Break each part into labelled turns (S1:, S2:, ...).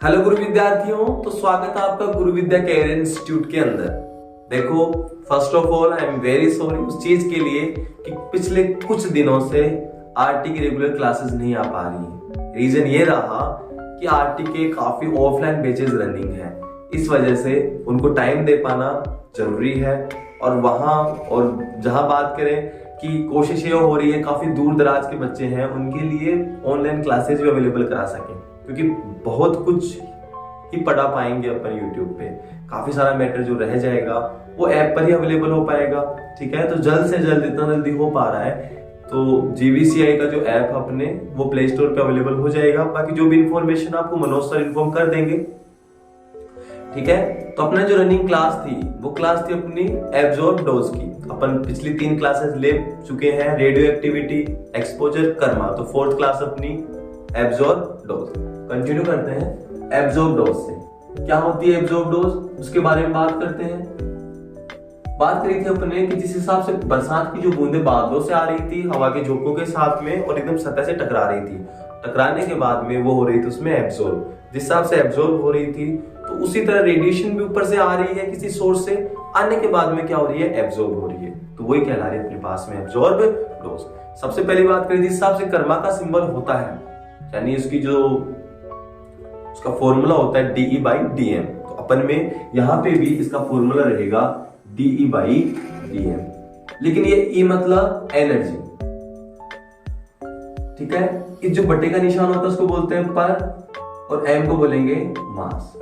S1: Hello गुरु विद्यार्थियों, तो स्वागत है आपका गुरु विद्या कैरियर इंस्टीट्यूट के अंदर। देखो, first of all I am very sorry उस चीज के लिए कि पिछले कुछ दिनों से आरटी की रेगुलर क्लासेस नहीं आ पा रही है। रीजन ये रहा कि आरटी के काफी ऑफलाइन बैचेस रनिंग है, इस वजह से उनको टाइम दे पाना जरूरी है। और वहां और जहां बात करें कि कोशिश ये हो रही है काफी दूर दराज के बच्चे हैं उनके लिए ऑनलाइन क्लासेस भी अवेलेबल करा सकें, क्योंकि बहुत कुछ ही पढ़ा पाएंगे अपन यूट्यूब पे। काफी सारा मैटर जो रह जाएगा वो ऐप पर ही अवेलेबल हो पाएगा। ठीक है, तो जल्द से जल्द, इतना जल्दी हो पा रहा है तो जीवीसीआई का जो ऐप अपने वो प्ले स्टोर पे अवेलेबल हो जाएगा। बाकी जो भी इंफॉर्मेशन आपको मनोज सर इन्फॉर्म कर देंगे। ठीक है, तो अपना जो रनिंग क्लास थी वो क्लास थी अपनी एब्जॉर्ब डोज की। अपन पिछली 3 क्लासेस ले चुके हैं, रेडियो एक्टिविटी, एक्सपोजर, कर्मा। तो 4th क्लास अपनी एब्जॉर्ब डोज। कंटिन्यू करते हैं एब्जॉर्ब डोज से। क्या होती है एब्जॉर्ब डोज, उसके बारे में बात करते हैं। बात करी थी अपने कि जिस हिसाब से बरसात की जो बूंदें बादलों से आ रही थी हवा के झोंकों के साथ में और एकदम सतह से टकरा रही थी, टकराने के बाद में वो हो रही थी उसमें एब्जॉर्ब। जिस हिसाब से एब्जॉर्ब हो रही थी तो उसी तरह रेडिएशन भी ऊपर से आ रही है किसी सोर्स से, आने के बाद में क्या हो रही है, एब्जॉर्ब हो रही है। तो वही कहला रही है अपने पास में एब्जॉर्ब डोज। सबसे पहली बात करें जिस हिसाब से कर्मा का सिंबल होता है, यानी उसकी जो उसका फॉर्मूला होता है DE/DM। तो अपन में यहां पे भी इसका फॉर्मूला रहेगा DE/DM, लेकिन ये E मतलब एनर्जी। ठीक है, इस जो बटे का निशान होता है उसको बोलते हैं पर, और M को बोलेंगे मास।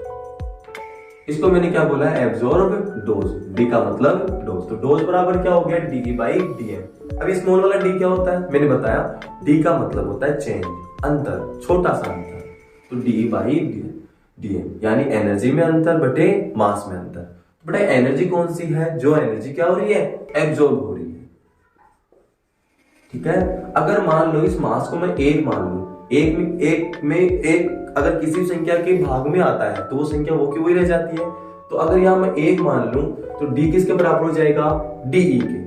S1: इसको मैंने क्या बोला है, एब्जॉर्ब डोज। D का मतलब डोज, तो डोज बराबर क्या हो गया, DE/DM। अब स्मॉल वाला D क्या होता है, मैंने बताया D का मतलब होता है चेंज, अंतर, छोटा सा अंतर। तो DE/DM यानी एनर्जी में अंतर बटे मास में अंतर। बेटा एनर्जी कौन सी है, जो एनर्जी क्या हो रही है, एब्जॉर्ब हो रही है। ठीक है, अगर मान लो इस मास को मैं 1 मान लूं, एक में अगर किसी संख्या के भाग में आता है तो वो संख्या वो की वही रह जाती है। तो अगर यहां मैं 1 मान लूं तो D किसके बराबर हो जाएगा, DE के।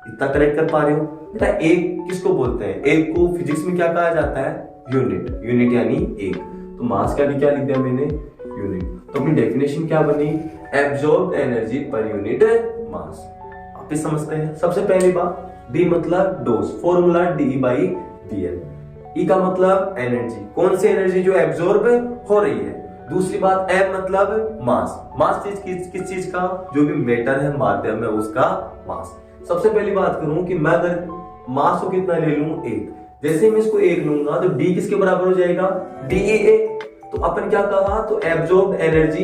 S1: इतना करेक्ट कर पा रहे हो बेटा। 1 किसको बोलते हैं, 1 को फिजिक्स में क्या कहा जाता है, यूनिट यानी 1। तो मास का भी क्या लिख दिया मैंने, यूनिट। तो अपनी डेफिनेशन क्या बनी, absorbed energy per unit mass. आप भी समझते हैं। सबसे पहली बात, D मतलब डोज, फॉर्मूला DE/DM। E का मतलब एनर्जी, कौन सी एनर्जी, जो एब्जॉर्ब हो रही है। दूसरी बात M मतलब मास, मास किस चीज का, जो भी मैटर है माध्यम है उसका मास। सबसे पहली बात करूं कि मैं अगर मास को कितना ले लूं, 1। जैसे मैं इसको 1 लूंगा तो D किसके बराबर हो जाएगा, DE। तो अपन क्या कहा, तो एब्जॉर्ब्ड एनर्जी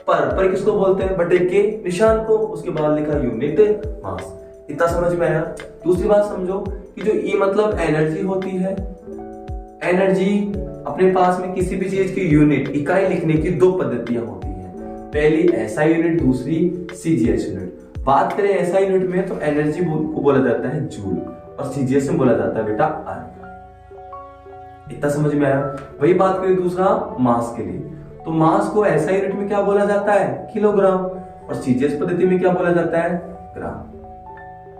S1: पर किसको बोलते हैं, बटे के निशान को, उसके बाद लिखा यूनिट मास। इतना समझ में आया। दूसरी बात समझो कि जो E मतलब एनर्जी होती है, एनर्जी अपने पास में किसी भी चीज की यूनिट, इकाई लिखने की 2 पद्धतियां होती हैं। पहली SI यूनिट, दूसरी CGS यूनिट। बात करें SI यूनिट में तो एनर्जी को बोला जाता है जूल और CGS में बोला जाता है बेटा अर्ग। इतना समझ में आया। वही बात करें दूसरा मास के लिए, तो मास को SI यूनिट में क्या बोला जाता है, किलोग्राम, और CGS पद्धति में क्या बोला जाता है, ग्राम।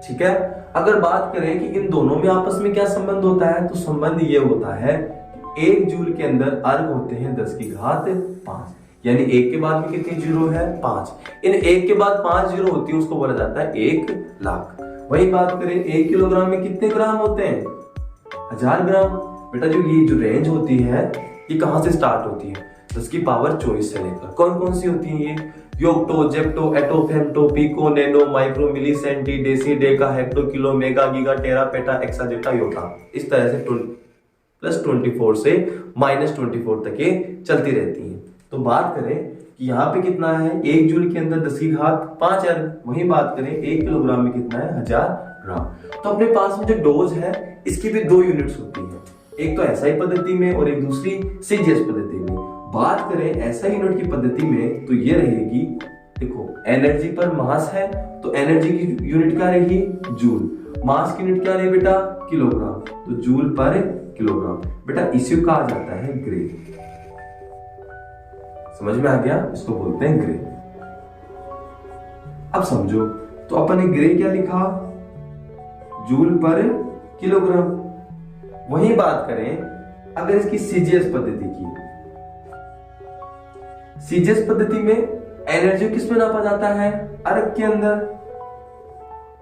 S1: ठीक है, अगर बात करें कि इन दोनों में आपस में क्या संबंध होता है, तो संबंध ये होता है 1 जूल के अंदर अर्ग होते हैं 10 की घात 5, यानी 1 के बाद में कितने जीरो है, 5। इन 1 के बाद 5 जीरो होती है उसको बोला जाता है 1 लाख। वही बात करें 1 किलोग्राम में कितने ग्राम होते हैं, 1000 ग्राम। बेटा ये जो रेंज होती है ये कहां से स्टार्ट होती है, 10 की पावर 24 से लेकर कौन कौन सी होती है ये, yocto, zepto, atto, femto, pico, nano, micro, milli, centi, deci, deca, hecto, kilo, mega, giga, tera, peta, exa, zetta, yotta. इस तरह से +24 से -24 तक ये चलती रहती है। तो बात करें कि यहाँ पे कितना है, 1 जूल के अंदर 10 की घात 5 अर्ग। वही बात करें 1 किलोग्राम में कितना है, 1000 ग्राम। तो अपने पास में जो डोज है इसकी भी 2 यूनिट्स होती है, एक तो SI पद्धति में और एक दूसरी CGS पद्धति में। बात करें SI यूनिट की पद्धति में तो ये रहेगी, देखो एनर्जी पर मास है तो एनर्जी की यूनिट क्या रहेगी, जूल। मास की यूनिट क्या रही बेटा, किलोग्राम, तो जूल पर किलोग्राम। बेटा इसी को कहा जाता है ग्रे। समझ में आ गया, इसको बोलते हैं ग्रे। अब समझो, तो अपन ने ग्रे क्या लिखा, जूल पर किलोग्राम। वही बात करें अगर इसकी सीजीएस पद्धति की, सीजीएस पद्धति में एनर्जी किसमें नापा जाता है? अर्क के अंदर,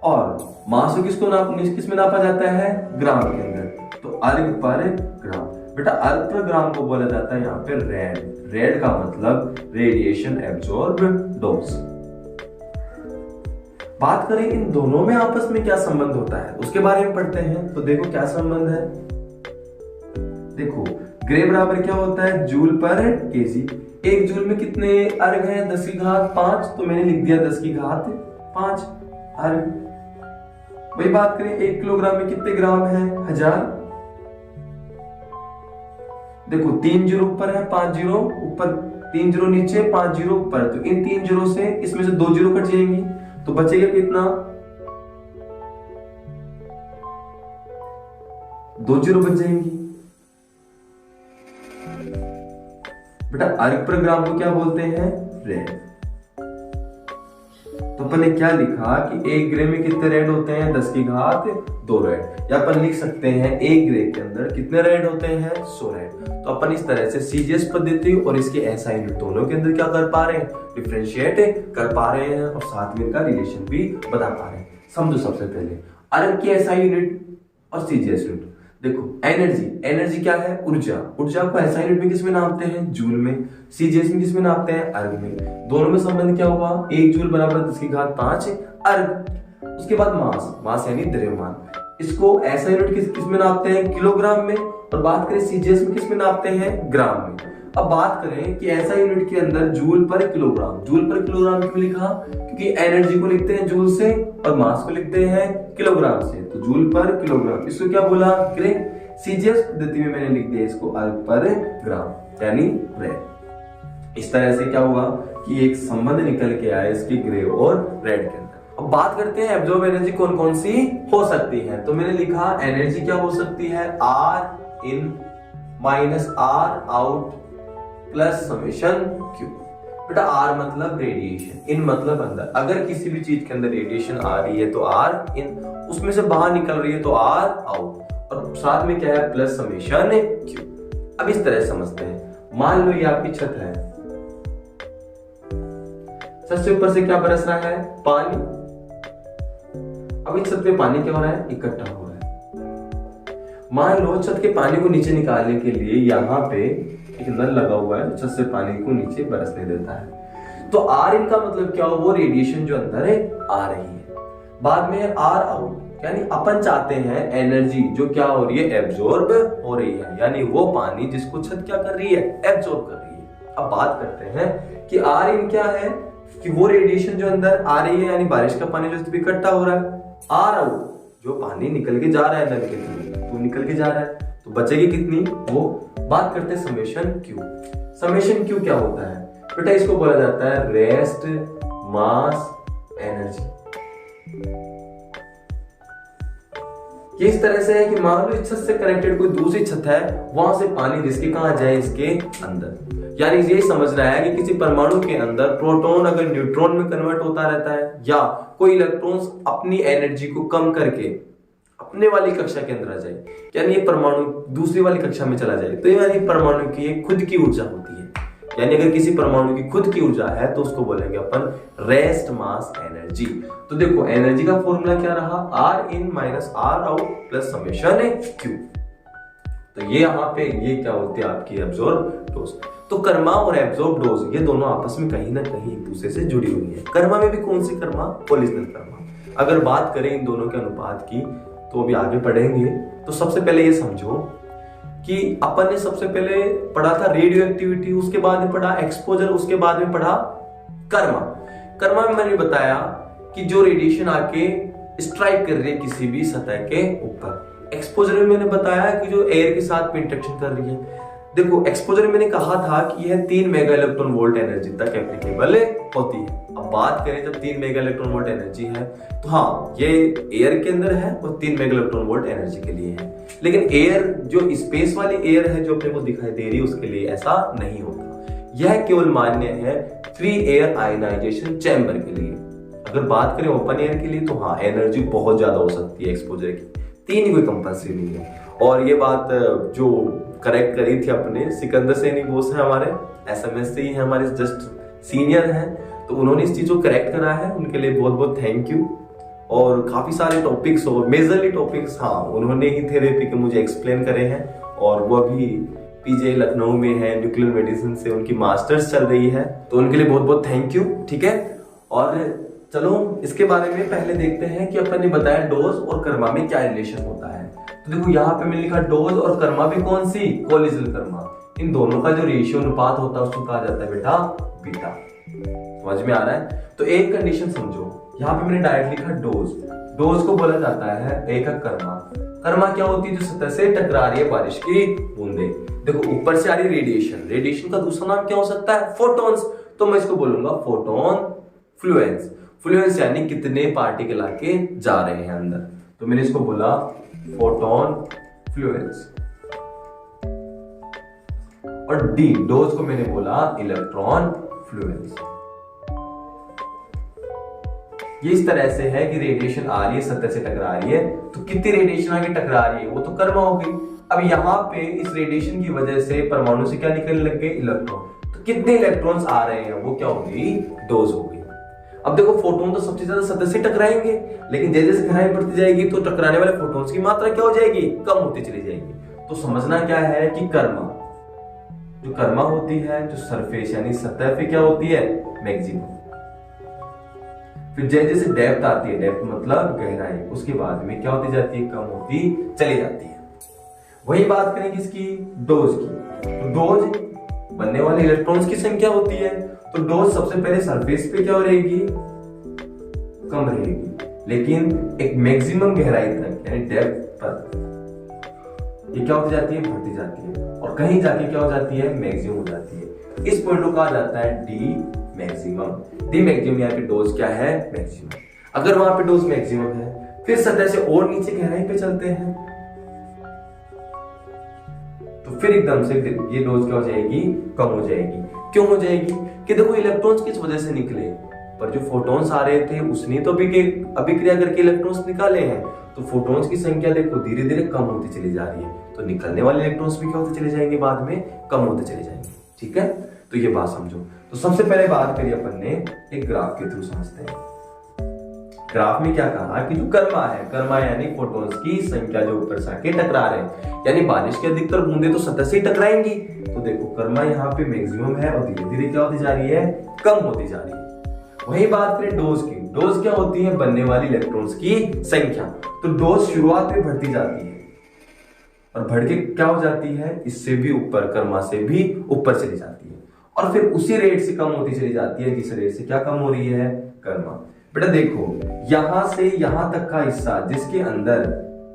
S1: और मास को किसमें नापा जाता है? ग्राम के अंदर। तो अर्क पर ग्राम, बेटा अर्क पर ग्राम को बोला जाता है यहाँ पे रेड। रेड का मतलब रेडिएशन एब्जॉर्ब डोज। बात करें इन दोनों में आपस में क्या संबंध होता है उसके बारे में पढ़ते हैं। तो देखो क्या संबंध है। देखो ग्रे बराबर क्या होता है? जूल पर केजी। एक जूल में कितने अर्ग हैं? 10 की घात 5। तो मैंने लिख दिया 10 की घात 5 अर्ग। वही बात करें 1 किलोग्राम में कितने ग्राम है? 1000। देखो 3 जीरो ऊपर है, 5 जीरो ऊपर, 3 जीरो नीचे, 5 जीरो ऊपर। तो इन 3 जीरो से इसमें से 2 जीरो कट जाएंगी, तो बचेगा कितना? 2 जीरो बच जाएंगी। बेटा अर्ग पर ग्राम को क्या बोलते हैं? रेड। तो अपन ने क्या लिखा कि 1 ग्रे में कितने रेड होते हैं? 10 की घात 2 रेड। या अपन लिख सकते हैं 1 ग्रे के अंदर कितने रेड होते हैं? 100 रेड। तो अपन इस तरह से सीजीएस पद्धति और इसके एसआई यूनिट दोनों के अंदर क्या कर पा रहे हैं? डिफरेंशिएट कर पा रहे हैं और साथ में इनका रिलेशन भी बता पा रहे हैं। समझो सबसे पहले अर्ग की एसआई यूनिट और सीजीएस यूनिट। देखो एनर्जी, एनर्जी क्या है? ऊर्जा। ऊर्जा को एसआई यूनिट में किसमें नापते हैं? जूल में। सीजीएस में किसमें नापते हैं? अर्ग में। दोनों में संबंध क्या होगा? 1 जूल बराबर 10 की घात 5 अर्ग। उसके बाद मास, मास यानी द्रव्यमान। इसको एसआई यूनिट किसमें नापते हैं? किलोग्राम में। और बात करें सीजीएस में किसमें नापते हैं? ग्राम में। अब बात करें कि एसआई यूनिट के अंदर जूल पर किलोग्राम। जूल पर किलोग्राम क्यों लिखा? क्योंकि एनर्जी को लिखते हैं जूल से और मास को लिखते हैं किलोग्राम से। तो जूल पर किलोग्राम, इसको क्या बोला? ग्रे। सीजीएस पद्धति में मैंने लिख दिया इसको अर्ग पर ग्राम यानी रेड। इस तरह से क्या हुआ कि एक संबंध निकल के आया इसके ग्रे और रेड के अंदर। अब बात करते हैं एब्जॉर्ब एनर्जी कौन कौन सी हो सकती है। तो मैंने लिखा एनर्जी क्या हो सकती है? R in minus R out plus summation Q। बेटा R मतलब रेडिएशन, इन मतलब अंदर। अगर किसी भी चीज के अंदर रेडिएशन आ रही है तो R इन, उसमें से बाहर निकल रही है तो R आउट, और साथ में क्या है? Plus summation Q। अब इस तरह समझते हैं। मान लो ये आपकी छत है, छत से ऊपर से क्या बरस रहा है? पानी। अब इस छत पे पानी क्या हो रहा है? इकट्ठा हो रहा है। मान लो छत के पानी को नीचे निकालने के लिए यहाँ पे एक नल लगा हुआ है, छत से पानी को नीचे बरसने देता है। तो आर इन का मतलब क्या हो? वो रेडिएशन जो अंदर है आ रही है। बाद में आर आउट, यानी अपन चाहते हैं एनर्जी जो क्या हो रही है? एब्जॉर्ब हो रही है, यानी वो पानी जिसको छत क्या कर रही है? एब्जॉर्ब कर रही है। अब बात करते हैं कि आर इन क्या है? कि वो रेडिएशन जो अंदर आ रही है, यानी बारिश का पानी जो इकट्ठा हो रहा है। आर आउट जो पानी निकल के जा रहा है नल के थ्रू, तो निकल के जा रहा है, तो बचेगी कितनी? वो। बात करते हैं समेशन क्यू। समेशन क्यू क्या होता है? बेटा इसको बोला जाता है रेस्ट मास एनर्जी। ये इस तरह से है कि मान लो इस छत से कनेक्टेड कोई दूसरी छत है, वहां से पानी जिसके कहां जाए? इसके अंदर। यानी ये समझना है कि किसी परमाणु के अंदर प्रोटॉन अगर न्यूट्रॉन में कन्वर्ट होता रहता है, या कोई इलेक्ट्रॉन्स अपनी एनर्जी को कम करके अपने वाली कक्षा के अंदर आ जाए, यानी ये परमाणु दूसरी वाली कक्षा में चला जाए, तो यानी परमाणु की एक खुद की ऊर्जा होती है। यानी अगर किसी परमाणु की खुद की ऊर्जा है तो उसको बोलेंगे अपन रेस्ट मास एनर्जी। तो देखो एनर्जी का फॉर्मूला क्या रहा? R in minus R out plus summation Q. तो ये यहाँ पे ये क्या होती है? आपकी एब्जॉर्ब डोज। तो कर्मा और एब्जॉर्ब डोज ये दोनों आपस में कहीं ना कहीं एक दूसरे से जुड़ी हुई है। कर्मा में भी कौन सी कर्मा? कोलिजनल कर्मा। अगर बात करें इन दोनों के अनुपात की तो अभी आगे पढ़ेंगे। तो सबसे पहले ये समझो कि अपन ने सबसे पहले पढ़ा था रेडियो एक्टिविटी, उसके बाद में पढ़ा एक्सपोजर, उसके बाद में पढ़ा कर्मा। कर्मा में मैंने बताया कि जो रेडिएशन आके स्ट्राइक कर रही है किसी भी सतह के ऊपर। एक्सपोजर में मैंने बताया कि जो एयर के साथ में इंटरेक्शन कर रही है। देखो एक्सपोजर में मैंने कहा था कि यह 3 मेगा इलेक्ट्रॉन वोल्ट एनर्जी तक एप्लीकेबल होती है। अब बात करें जब 3 मेगा इलेक्ट्रॉन वोल्ट एनर्जी है तो हाँ ये एयर के अंदर है और 3 मेगा इलेक्ट्रॉन वोल्ट एनर्जी के लिए है। लेकिन एयर जो स्पेस वाली एयर है जो अपने को दिखाई दे रही है उसके लिए ऐसा नहीं होता। यह केवल मान्य है फ्री एयर आयनाइजेशन चैम्बर के लिए। अगर बात करें ओपन एयर के लिए तो हाँ एनर्जी बहुत ज्यादा हो सकती है एक्सपोजर की, 3 ही कोई कंपल्सरी नहीं है। और ये बात जो करेक्ट करी थी अपने सिकंदर सैनी बोस है हमारे, SMS से ही है हमारे, जस्ट सीनियर हैं, तो उन्होंने इस चीज को करेक्ट करा है, उनके लिए बहुत बहुत थैंक यू। और काफी सारे टॉपिक्स और मेजरली टॉपिक्स हाँ उन्होंने ही थेरेपी के मुझे एक्सप्लेन करे हैं, और वो अभी PGI लखनऊ में है, न्यूक्लियर मेडिसिन से उनकी मास्टर्स चल रही है, तो उनके लिए बहुत बहुत थैंक यू। ठीक है, और चलो इसके बारे में पहले देखते हैं कि अपन ने बताया डोज और कर्मा में क्या रिलेशन होता है। तो देखो यहाँ पे मैंने लिखा डोज और कर्मा भी कौन सी, कोलिजल कर्मा, इन दोनों का जो रेशियो अनुपात होता है उसको कहा जाता है बेटा बीटा। समझ में आ रहा है? तो एक कंडीशन समझो, यहाँ पे मैंने डायरेक्ट लिखा डोज, डोज को बोला जाता है एकक कर्मा। कर्मा क्या होती है, जो सतह से टकरा रही है बारिश की बूंदे। देखो ऊपर से आ रही रेडिएशन, रेडिएशन का दूसरा नाम क्या हो सकता है, फोटॉन्स, तो मैं इसको बोलूंगा फोटोन फ्लुएंस। फ्लुएंस यानी कितने पार्टिकल आके जा रहे हैं अंदर, तो मैंने इसको बोला फोटोन फ्लुएंस। और डी डोज को मैंने बोला इलेक्ट्रॉन फ्लुएंस। ये इस तरह से है कि रेडिएशन आ रही है, सतह से टकरा रही है, तो कितनी रेडिएशन आगे टकरा रही है वो तो कर्मा हो गई। अब यहाँ पे इस रेडिएशन की वजह से परमाणु से क्या निकलने लग गए, इलेक्ट्रॉन, तो कितने इलेक्ट्रॉन्स आ रहे हैं वो क्या हो गई, डोज हो गई। अब देखो फोटोन तो सबसे ज्यादा सतह से टकराएंगे, लेकिन जैसे जैसे गहराई बढ़ती जाएगी तो टकराने वाले फोटोन्स की मात्रा क्या हो जाएगी, कम होती चली जाएगी। तो समझना क्या है कि कर्मा, जो कर्मा होती है, जो सरफेस यानी सतह पे क्या होती है, मैक्सिमम। फिर जैसे जैसे डेप्थ आती है, डेप्थ मतलब गहराई, उसके बाद में क्या होती जाती है, कम होती चली जाती है। वही बात करेंगे इसकी डोज की, तो डोज बनने वाले इलेक्ट्रॉन्स की संख्या होती है, तो डोज सबसे पहले सरफेस पे क्या रहेगी, कम रहेगी, लेकिन एक मैक्सिमम गहराई तक यानी डेप्थ पर ये क्या होती जाती है, बढ़ती जाती है, और कहीं जाके क्या हो जाती है, मैक्सिमम हो जाती है। इस पॉइंट को कहा जाता है डी मैक्सिमम। डी मैक्सिमम यहाँ पे डोज क्या है, मैक्सिमम। अगर वहां पे डोज मैक्सिमम है, फिर सतह से और नीचे गहराई पे चलते हैं, तो फिर एकदम से ये डोज क्या हो जाएगी, कम हो जाएगी। क्यों हो जाएगी, कि देखो इलेक्ट्रॉन्स किस वजह से निकले, पर जो फोटॉन्स आ रहे थे उसने तो अभिक्रिया करके इलेक्ट्रॉन्स निकाले हैं, तो फोटॉन्स की संख्या देखो धीरे धीरे कम होती चली जा रही है, तो निकलने वाले इलेक्ट्रॉन्स भी क्या होते चले जाएंगे, बाद में कम होते चले जाएंगे। ठीक है, तो ये बात समझो। तो सबसे पहले बात करी अपन ने एक ग्राफ के थ्रू समझते हैं। ग्राफ में क्या कहा कि जो कर्मा है, कर्मा यानी फोटॉन्स की संख्या जो ऊपर से आके टकरा रहे हैं, यानी बारिश की अधिकतर बूंदे तो सतह से ही टकराएंगी, तो देखो कर्मा यहाँ पे मैक्सिमम है और धीरे धीरे क्या होती जा रही है, कम होती जा रही है। वही बात करें डोज की, डोज क्या होती है, बनने वाली इलेक्ट्रॉन्स की संख्या। तो डोज शुरुआत में बढ़ती जाती है और बढ़ के क्या हो जाती है, इससे भी ऊपर, कर्मा से भी ऊपर चली जाती है, और फिर उसी रेट से कम होती चली जाती है जिस रेट से क्या कम हो रही है, कर्मा। बेटा देखो यहां से यहां तक का हिस्सा जिसके अंदर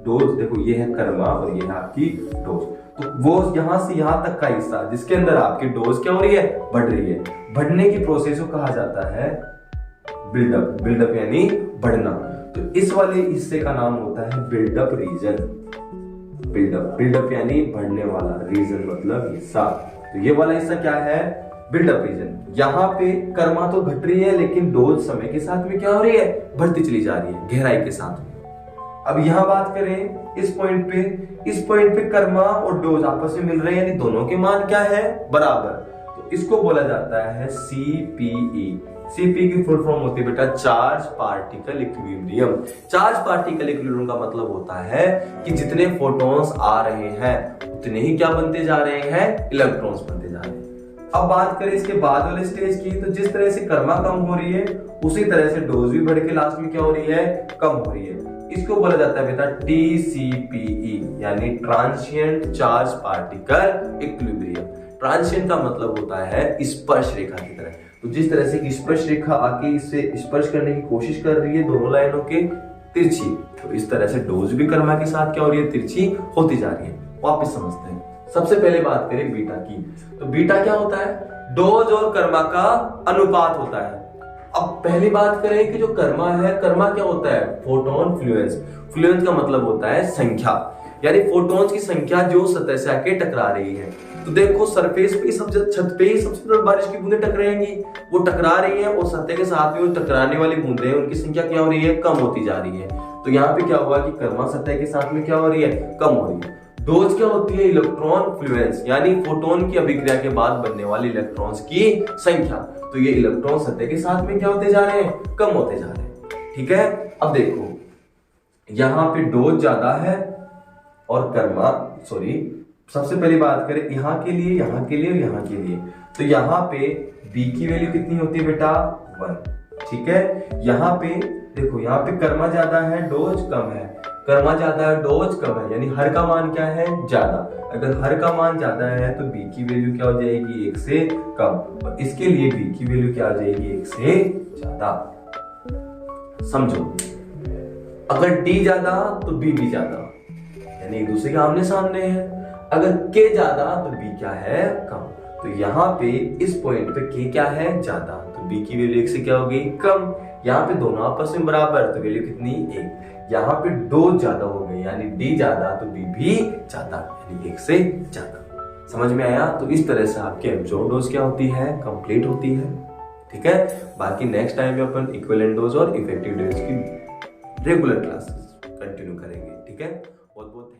S1: डोज, देखो ये है कर्मा और ये है आपकी डोज, तो वो यहां से यहां तक का हिस्सा जिसके अंदर आपकी डोज क्या हो रही है, बढ़ रही है। बढ़ने की प्रोसेस को कहा जाता है बिल्डअप। बिल्डअप यानी बढ़ना, तो इस वाले हिस्से का नाम होता है बिल्डअप रीजन। बिल्डअप, बिल्डअप यानी बढ़ने वाला, रीजन मतलब हिस्सा, तो ये वाला हिस्सा क्या है, बिल्डअप रीजन। यहाँ पे कर्मा तो घट रही है, लेकिन डोज समय के साथ में क्या हो रही है, बढ़ती चली जा रही है गहराई के साथ में। अब यहाँ बात करें इस पॉइंट पे कर्मा और डोज आपस में मिल रहे हैं, यानी दोनों के मान क्या है, बराबर, तो इसको बोला जाता है CPE। CP की फुल फॉर्म होती है बेटा charge particle equilibrium. Charge particle equilibrium का मतलब होता है कि जितने फोटॉन्स आ रहे हैं उतने ही क्या बनते जा रहे हैं, इलेक्ट्रॉन्स बनते जा रहे हैं। अब बात करें इसके बाद वाले स्टेज की, तो जिस तरह से कर्मा कम हो रही है उसी तरह से डोज भी बढ़ के लास्ट में क्या हो रही है, कम हो रही है। इसको बोला जाता है बेटा TCPE यानी transient charge particle equilibrium. Transient का मतलब होता है स्पर्श रेखा की तरह, तो जिस तरह से स्पर्श रेखा आके इससे स्पर्श करने की कोशिश कर रही है दोनों लाइनों के तिरछी, तो इस तरह से डोज भी कर्मा के साथ क्या हो रही है, तिरछी होती जा रही है। वापस समझते हैं। सबसे पहले बात करें बीटा की, तो बीटा क्या होता है, डोज और कर्मा का अनुपात होता है। अब पहली बात करें कि जो कर्मा है, कर्मा क्या होता है, फोटोन फ्लुएंस। फ्लुएंस का मतलब होता है संख्या, यानी फोटॉन्स की संख्या जो सतह से आके टकरा रही है। तो देखो सरफेस पे छत पे ही सबसे ज्यादा बारिश की बूंदें टकराएंगी, वो टकरा रही है और सतह के साथ में टकराने वाली बूंदें उनकी संख्या क्या हो रही है, कम होती जा रही है। तो यहाँ पे क्या हुआ कि कर्मा सतह के साथ में क्या हो रही है, कम हो रही है। डोज क्या होती है? इलेक्ट्रॉन फ्लुएंस, यानी फोटोन की अभिक्रिया के बाद बनने वाले इलेक्ट्रॉन्स की संख्या। तो ये इलेक्ट्रॉन सतह के साथ में क्या होते जा रहे हैं? कम होते जा रहे हैं। ठीक है, अब देखो यहां पे डोज ज्यादा है और सबसे पहली बात करें यहाँ के लिए, यहाँ के लिए और यहाँ के लिए, तो यहाँ पे बी की वैल्यू कितनी होती है बेटा? 1। ठीक है, यहाँ पे देखो, यहाँ पे कर्मा ज्यादा है, डोज कम है, कर्मा ज्यादा है, डोज कम है, यानी हर का मान क्या है? ज्यादा। अगर हर का मान ज्यादा है तो बी की वैल्यू क्या हो जाएगी? 1 से कम, और इसके लिए बी की वैल्यू क्या हो जाएगी? 1 से ज्यादा। समझो, अगर डी ज्यादा तो बी भी ज्यादा, यानी एक दूसरे के आमने सामने है। अगर के ज्यादा तो बी क्या है? कम। तो यहाँ पे इस पॉइंट पे के क्या है? ज्यादा, तो बी की वैल्यू 1 से क्या होगी? कम। यहाँ पे दोनों आपस में बराबर, तो वैल्यू कितनी? 1। यहाँ पे डोज ज्यादा हो गई, यानी डी ज्यादा तो बी भी ज्यादा, यानी 1 से ज्यादा। समझ में आया? तो इस तरह से आपकी एब्जॉर्ब डोज क्या होती है? कंप्लीट होती है। ठीक है, बाकी नेक्स्ट टाइम में अपन इक्विवेलेंट डोज और इफेक्टिव डोज की रेगुलर क्लासेस कंटिन्यू करेंगे। ठीक है, बहुत बहुत